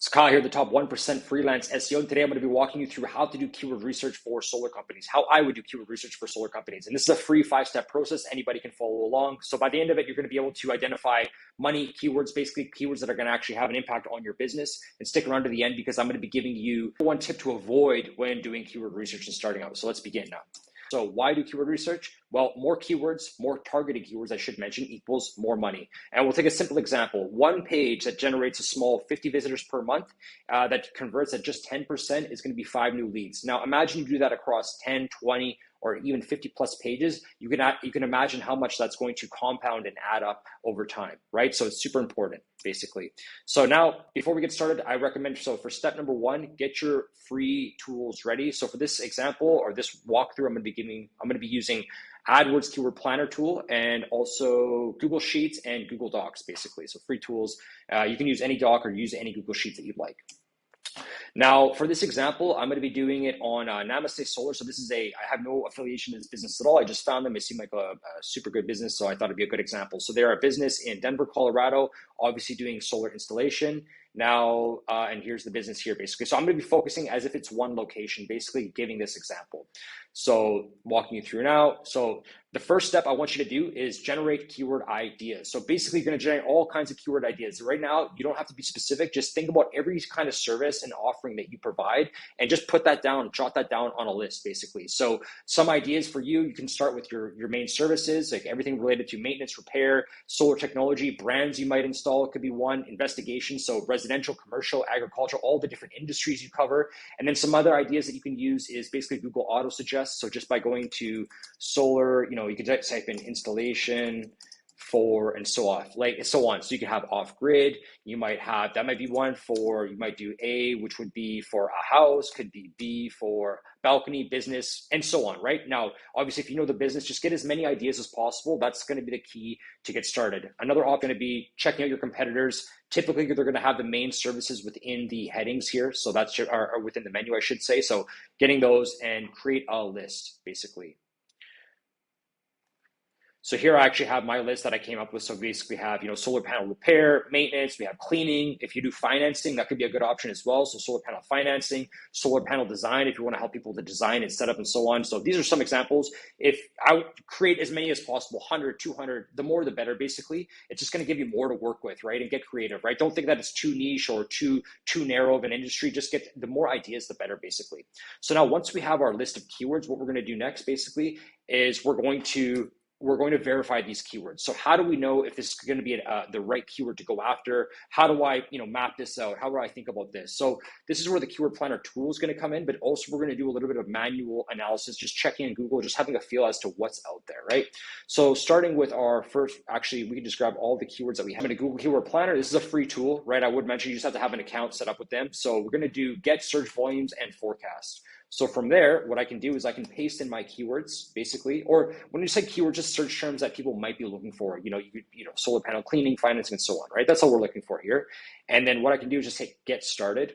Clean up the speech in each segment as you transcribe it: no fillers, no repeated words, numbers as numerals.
It's Kyle here, the top 1% freelance SEO. And today I'm going to be walking you through how to do keyword research for solar companies, how I would do keyword research for solar companies. And this is a free 5-step process. Anybody can follow along. So by the end of it, you're going to be able to identify money keywords, basically keywords that are going to actually have an impact on your business. And stick around to the end because I'm going to be giving you one tip to avoid when doing keyword research and starting out. So let's begin now. So why do keyword research? Well, more keywords, more targeted keywords, I should mention, equals more money. And we'll take a simple example. One page that generates a small 50 visitors per month that converts at just 10% is going to be 5 new leads. Now, imagine you do that across 10, 20, or even 50 plus pages. You can imagine how much that's going to compound and add up over time, right? So it's super important, basically. So now, before we get started, I recommend, so for step number 1, get your free tools ready. So for this example or this walkthrough, I'm going to be using AdWords Keyword Planner tool and also Google Sheets and Google Docs, basically. So free tools. You can use any doc or use any Google Sheets that you'd like. Now, for this example, I'm going to be doing it on Namaste Solar. So this is I have no affiliation in this business at all. I just found them. It seemed like a super good business, so I thought it'd be a good example. So they're a business in Denver, Colorado, obviously doing solar installation. Now, and here's the business here, basically. So I'm going to be focusing as if it's one location, basically giving this example. So walking you through now. So the first step I want you to do is generate keyword ideas. So basically, you're going to generate all kinds of keyword ideas. Right now, you don't have to be specific. Just think about every kind of service and offering that you provide and just put that down, jot that down on a list, basically. So some ideas for you can start with your main services, like everything related to maintenance, repair, solar technology, brands you might install. It could be one, investigation. So residential, commercial, agricultural, all the different industries you cover. And then some other ideas that you can use is basically Google Auto Suggest. So just by going to solar, you could type in installation for and so on. So you can have off grid. You might have, that might be one for, you might do A, which would be for a house, could be B for balcony, business, and so on, right? Now, obviously, if you know the business, just get as many ideas as possible. That's going to be the key to get started. Another option to be checking out your competitors. Typically, they're going to have the main services within the headings here. So that's or within the menu, I should say. So getting those and create a list, basically. So here I actually have my list that I came up with. So basically we have, solar panel repair, maintenance, we have cleaning. If you do financing, that could be a good option as well. So solar panel financing, solar panel design, if you want to help people to design and set up and so on. So these are some examples. If I would create as many as possible, 100, 200, the more the better, basically. It's just going to give you more to work with, right? And get creative, right? Don't think that it's too niche or too narrow of an industry. Just get the more ideas, the better, basically. So now once we have our list of keywords, what we're going to do next, basically, is we're going to verify these keywords. So how do we know if this is going to be the right keyword to go after? How do I, map this out? How do I think about this? So this is where the Keyword Planner tool is going to come in, but also we're going to do a little bit of manual analysis, just checking in Google, just having a feel as to what's out there, right? So starting with our first, actually, we can just grab all the keywords that we have in a Google Keyword Planner. This is a free tool, right? I would mention you just have to have an account set up with them. So we're going to do get search volumes and forecast. So from there, what I can do is I can paste in my keywords, basically, or when you say keywords, just search terms that people might be looking for, solar panel cleaning, financing, and so on, right? That's all we're looking for here. And then what I can do is just hit get started.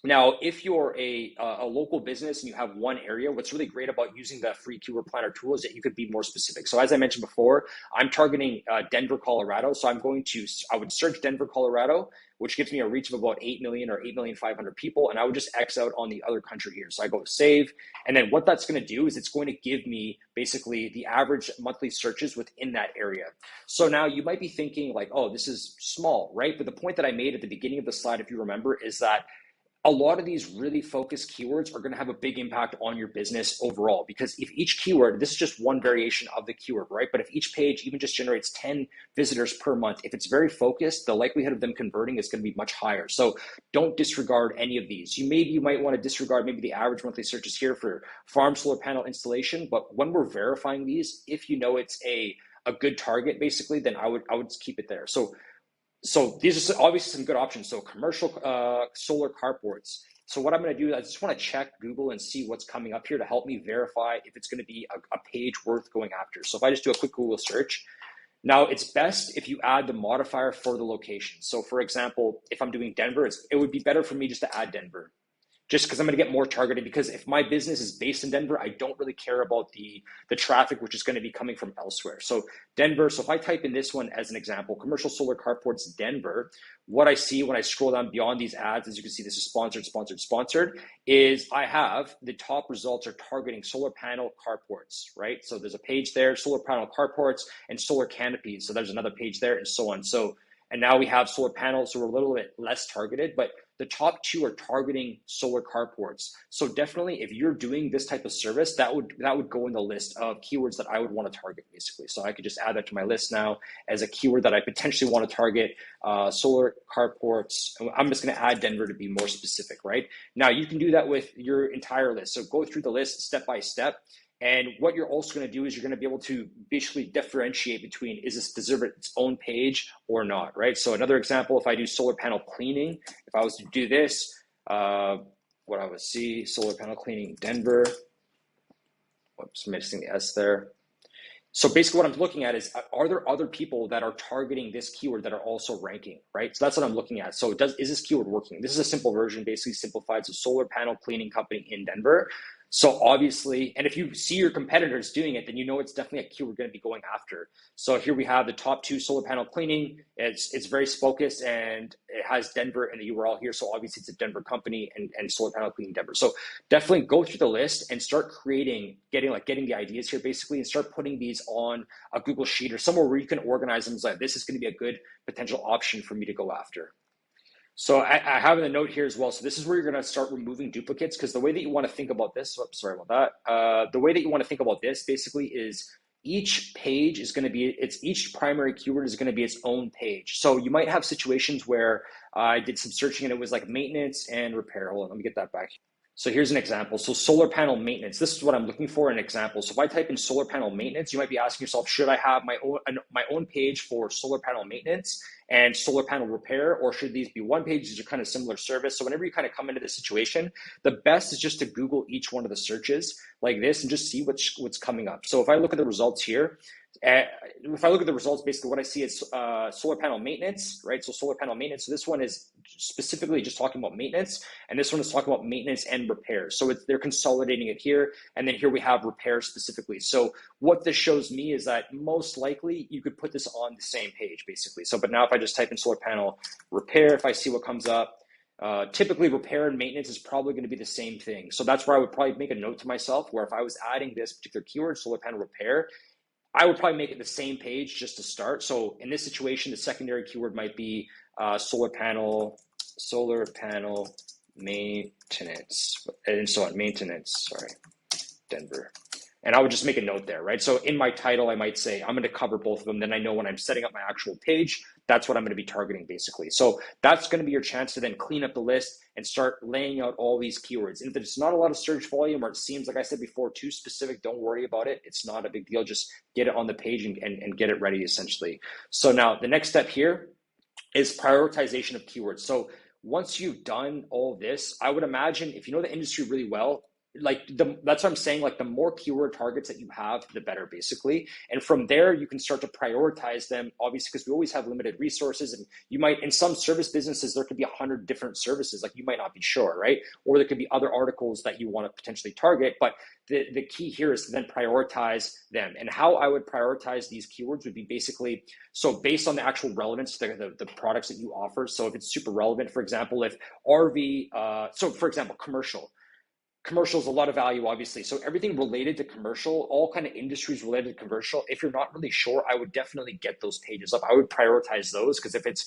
Now, if you're a local business and you have one area, what's really great about using the free Keyword Planner tool is that you could be more specific. So as I mentioned before, I'm targeting Denver, Colorado. So I would search Denver, Colorado, which gives me a reach of about 8 million or 8,500,000 people. And I would just X out on the other country here. So I go to save. And then what that's going to do is it's going to give me basically the average monthly searches within that area. So now you might be thinking like, oh, this is small, right? But the point that I made at the beginning of the slide, if you remember, is that a lot of these really focused keywords are going to have a big impact on your business overall, because if each keyword, this is just one variation of the keyword, right? But if each page even just generates 10 visitors per month, if it's very focused, the likelihood of them converting is going to be much higher. So don't disregard any of these. You might want to disregard maybe the average monthly searches here for farm solar panel installation. But when we're verifying these, if you know it's a good target, basically, then I would keep it there. So these are obviously some good options. So commercial solar carports. So what I'm going to do, I just want to check Google and see what's coming up here to help me verify if it's going to be a page worth going after. So if I just do a quick Google search, now it's best if you add the modifier for the location. So for example, if I'm doing Denver, it would be better for me just to add Denver. just because I'm going to get more targeted. Because if my business is based in Denver, I don't really care about the traffic, which is going to be coming from elsewhere. So Denver, so if I type in this one as an example, commercial solar carports Denver, what I see when I scroll down beyond these ads, as you can see, this is sponsored, sponsored, sponsored, is I have the top results are targeting solar panel carports, right? So there's a page there, solar panel carports and solar canopies. So there's another page there and so on. So, and now we have solar panels, so we're a little bit less targeted, but the top two are targeting solar carports. So definitely, if you're doing this type of service, that would go in the list of keywords that I would want to target, basically. So I could just add that to my list now as a keyword that I potentially want to target, solar carports. I'm just going to add Denver to be more specific, right? Now you can do that with your entire list. So go through the list step by step. And what you're also going to do is you're going to be able to basically differentiate between, is this deserve its own page or not, right? So another example, if I do solar panel cleaning, if I was to do this, what I would see, solar panel cleaning Denver. Whoops, missing the S there. So basically what I'm looking at is, are there other people that are targeting this keyword that are also ranking, right? So that's what I'm looking at. So is this keyword working? This is a simple version, basically simplified. So solar panel cleaning company in Denver. So obviously, and if you see your competitors doing it, then you know it's definitely a keyword we're going to be going after. So here we have the top two, solar panel cleaning. It's very focused and it has Denver in the URL here. So obviously it's a Denver company and solar panel cleaning Denver. So definitely go through the list and start getting the ideas here basically, and start putting these on a Google Sheet or somewhere where you can organize them. Like, this is going to be a good potential option for me to go after. So I have a note here as well. So this is where you're going to start removing duplicates, because the way that you want to think about this, sorry about that. The way that you want to think about this basically is each page is going to be, each primary keyword is going to be its own page. So you might have situations where I did some searching and it was like maintenance and repair. Hold on, let me get that back. So here's an example. So solar panel maintenance, this is what I'm looking for, an example. So if I type in solar panel maintenance, you might be asking yourself, should I have my own page for solar panel maintenance and solar panel repair, or should these be one page? These are kind of similar service. So whenever you kind of come into this situation, the best is just to Google each one of the searches like this and just see what's coming up. So if I look at the results here, basically what I see is solar panel maintenance, right? So solar panel maintenance. So this one is specifically just talking about maintenance, and this one is talking about maintenance and repair. So they're consolidating it here, and then here we have repair specifically. So what this shows me is that most likely you could put this on the same page, basically. So, but now if I just type in solar panel repair, if I see what comes up, typically repair and maintenance is probably going to be the same thing. So that's where I would probably make a note to myself, where if I was adding this particular keyword, solar panel repair, I would probably make it the same page just to start. So in this situation, the secondary keyword might be solar panel maintenance, and so on, maintenance, sorry, Denver. And I would just make a note there, right? So in my title, I might say, I'm going to cover both of them. Then I know when I'm setting up my actual page, that's what I'm going to be targeting basically. So that's going to be your chance to then clean up the list and start laying out all these keywords. And if there's not a lot of search volume, or it seems, like I said before, too specific, don't worry about it. It's not a big deal. Just get it on the page and get it ready essentially. So now the next step here is prioritization of keywords. So once you've done all this, I would imagine if you know the industry really well, that's what I'm saying, like the more keyword targets that you have, the better basically. And from there, you can start to prioritize them, obviously, because we always have limited resources, and you might, in some service businesses, there could be 100 different services, like you might not be sure, right? Or there could be other articles that you want to potentially target, but the key here is to then prioritize them. And how I would prioritize these keywords would be basically, so based on the actual relevance to the products that you offer. So if it's super relevant, for example, if RV, so for example, commercial is a lot of value, obviously. So everything related to commercial, all kind of industries related to commercial, if you're not really sure, I would definitely get those pages up. I would prioritize those, because if it's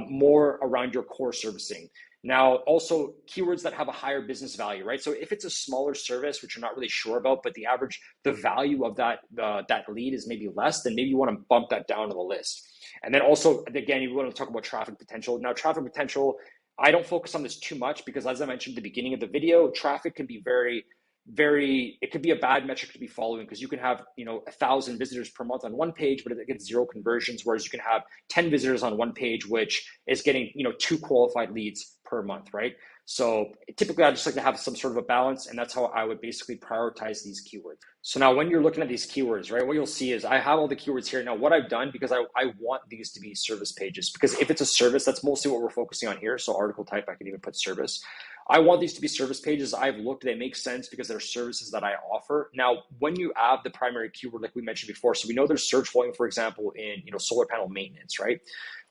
more around your core servicing. Now, also keywords that have a higher business value, right? So if it's a smaller service, which you're not really sure about, but the value of that lead is maybe less, then maybe you want to bump that down to the list. And then also, again, you want to talk about traffic potential. Now, traffic potential, I don't focus on this too much, because as I mentioned at the beginning of the video, traffic can be it could be a bad metric to be following, because you can have 1,000 visitors per month on one page, but it gets 0 conversions, whereas you can have 10 visitors on one page, which is getting 2 qualified leads per month, right? So typically I just like to have some sort of a balance, and that's how I would basically prioritize these keywords. So now when you're looking at these keywords, right, what you'll see is I have all the keywords here. Now what I've done, because I want these to be service pages, because if it's a service, that's mostly what we're focusing on here. So article type, I can even put service. I want these to be service pages. I've looked, they make sense because they're services that I offer. Now, when you add the primary keyword, like we mentioned before, so we know there's search volume, for example, in solar panel maintenance, right?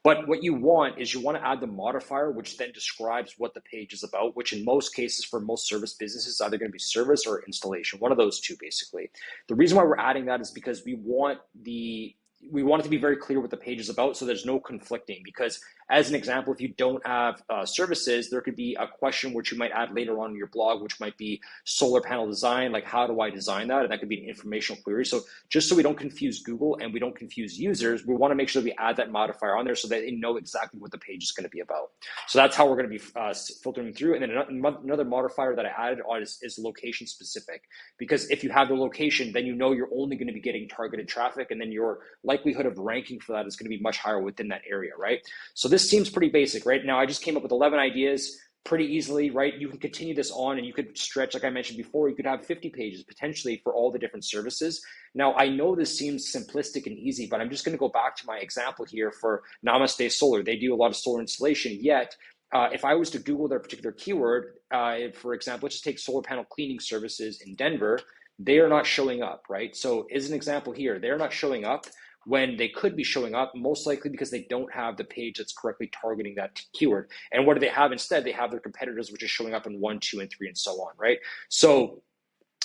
But what you want is you want to add the modifier, which then describes what the page is about, which in most cases for most service businesses is either going to be service or installation, one of those two basically. The reason why we're adding that is because we want it to be very clear what the page is about, so there's no conflicting. Because as an example, if you don't have services, there could be a question which you might add later on in your blog, which might be solar panel design, like how do I design that? And that could be an informational query. So just so we don't confuse Google and we don't confuse users, we want to make sure that we add that modifier on there so that they know exactly what the page is going to be about. So that's how we're going to be filtering through. And then another modifier that I added on is location specific, because if you have the location, then you know you're only going to be getting targeted traffic, and then your likelihood of ranking for that is going to be much higher within that area, right? So this seems pretty basic, right? Now I just came up with 11 ideas pretty easily, right? You can continue this on and you could stretch, like I mentioned before, you could have 50 pages potentially for all the different services. Now I know this seems simplistic and easy, but I'm just going to go back to my example here for Namaste Solar. They do a lot of solar installation, yet if I was to Google their particular keyword, for example, let's just take solar panel cleaning services in Denver, they are not showing up, right? So as an example here, they're not showing up when they could be showing up, most likely because they don't have the page that's correctly targeting that keyword. And what do they have instead? They have their competitors, which is showing up in 1, 2, and 3, and so on, right? So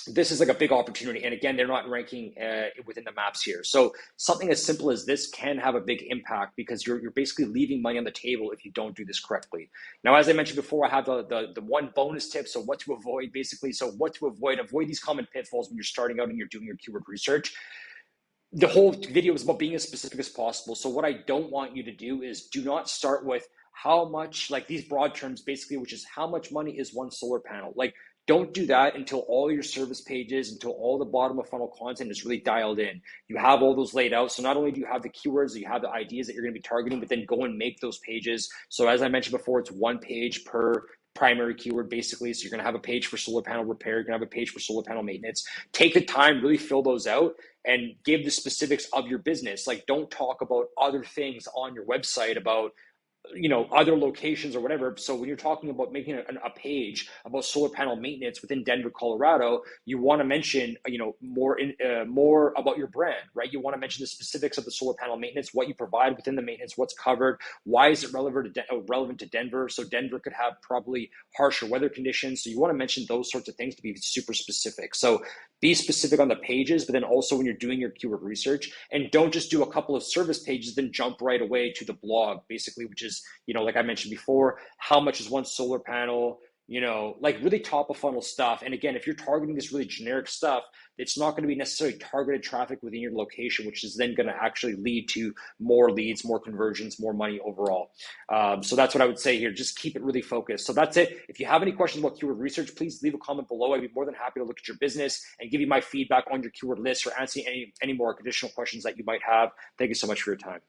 this is like a big opportunity. And again, they're not ranking within the maps here. So something as simple as this can have a big impact, because you're basically leaving money on the table if you don't do this correctly. Now, as I mentioned before, I have the one bonus tip. So what to avoid basically. So what to avoid these common pitfalls when you're starting out and you're doing your keyword research. The whole video is about being as specific as possible. So what I don't want you to do is do not start with how much, like these broad terms basically, which is how much money is one solar panel. Like, don't do that until all your service pages, until all the bottom of funnel content is really dialed in. You have all those laid out. So not only do you have the keywords, you have the ideas that you're going to be targeting, but then go and make those pages. So as I mentioned before, it's one page per primary keyword basically. So you're going to have a page for solar panel repair, you're going to have a page for solar panel maintenance. Take the time, really fill those out and give the specifics of your business. Like, don't talk about other things on your website about other locations or whatever. So when you're talking about making a page about solar panel maintenance within Denver, Colorado, you want to mention, more about your brand, right? You want to mention the specifics of the solar panel maintenance, what you provide within the maintenance, what's covered, why is it relevant to Denver? So Denver could have probably harsher weather conditions. So you want to mention those sorts of things to be super specific. So be specific on the pages, but then also when you're doing your keyword research, and don't just do a couple of service pages, then jump right away to the blog, basically, which is, like I mentioned before, how much is one solar panel, like really top of funnel stuff. And again, if you're targeting this really generic stuff, it's not going to be necessarily targeted traffic within your location, which is then going to actually lead to more leads, more conversions, more money overall. So that's what I would say here. Just keep it really focused. So that's it. If you have any questions about keyword research, please leave a comment below. I'd be more than happy to look at your business and give you my feedback on your keyword list, or answer any more additional questions that you might have. Thank you so much for your time.